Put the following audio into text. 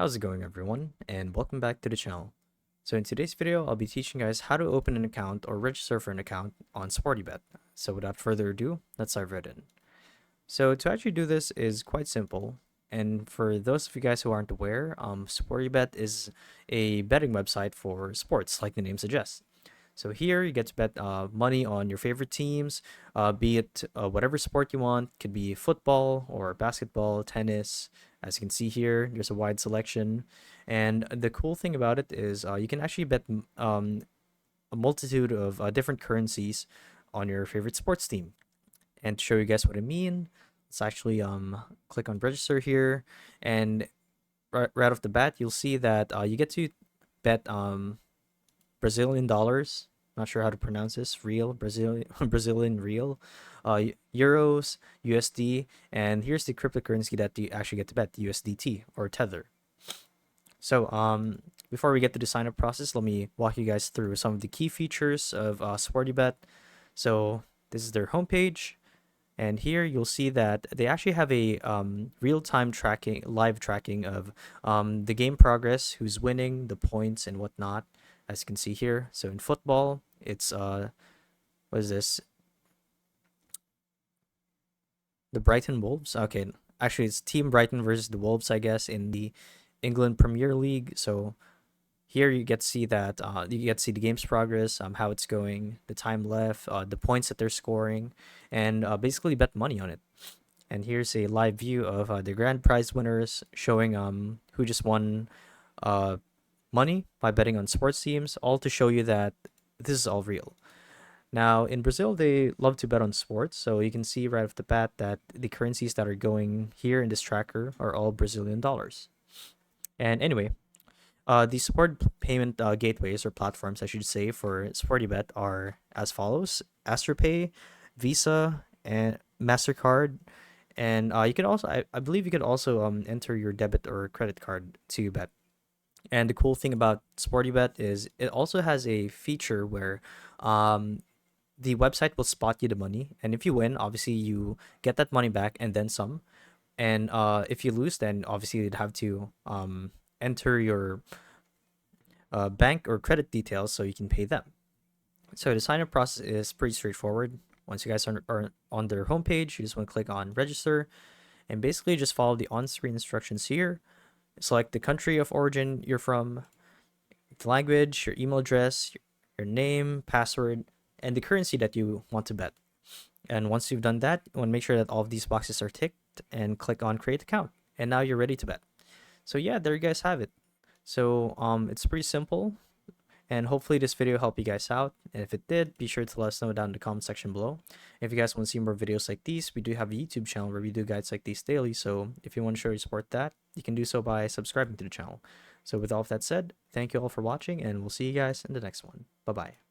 How's it going, everyone, and welcome back to the channel. So in today's video, I'll be teaching you guys how to open an account or register for an account on Sportybet. So without further ado, let's dive right in. So to actually do this is quite simple, and for those of you guys who aren't aware, Sportybet is a betting website for sports, like the name suggests. So here you get to bet money on your favorite teams, be it whatever sport you want. Could be football or basketball, tennis. As you can see here, there's a wide selection. And the cool thing about it is you can actually bet a multitude of different currencies on your favorite sports team. And to show you guys what I mean, let's actually click on register here. And right off the bat, you'll see that you get to bet Brazilian dollars. Not sure how to pronounce this. Real Brazilian real, euros, USD, and here's the cryptocurrency that you actually get to bet, USDT or Tether. So before we get to the sign up process, let me walk you guys through some of the key features of Sportybet. So this is their homepage. And here you'll see that they actually have a real-time tracking, live tracking of the game progress, who's winning, the points, and whatnot, as you can see here. So in football, it's what is this? The Brighton Wolves. Okay, actually it's Team Brighton versus the Wolves, I guess, in the England Premier League. So here you get to see that you get to see the game's progress, how it's going, the time left, the points that they're scoring, and basically bet money on it. And here's a live view of the grand prize winners, showing who just won money by betting on sports teams, all to show you that this is all real. Now, in Brazil, they love to bet on sports, so you can see right off the bat that the currencies that are going here in this tracker are all Brazilian dollars. And anyway, the support payment gateways or platforms, I should say, for Sportybet are as follows: Astropay, Visa, and Mastercard. And you could also, I believe, you could also enter your debit or credit card to bet. And the cool thing about Sportybet is it also has a feature where the website will spot you the money, and if you win, obviously you get that money back and then some. And if you lose, then obviously you'd have to enter your bank or credit details so you can pay them. So the sign up process is pretty straightforward. Once you guys are on their homepage, you just want to click on register and basically just follow the on-screen instructions here. Select the country of origin you're from, the language, your email address, your name, password, and the currency that you want to bet. And once you've done that, you want to make sure that all of these boxes are ticked and click on create account. And now you're ready to bet. So yeah, there you guys have it. So it's pretty simple, and hopefully this video helped you guys out. And if it did, be sure to let us know down in the comment section below. If you guys want to see more videos like these, we do have a YouTube channel where we do guides like these daily. So if you want to show your support that, you can do so by subscribing to the channel. So with all of that said, thank you all for watching, and we'll see you guys in the next one. Bye bye.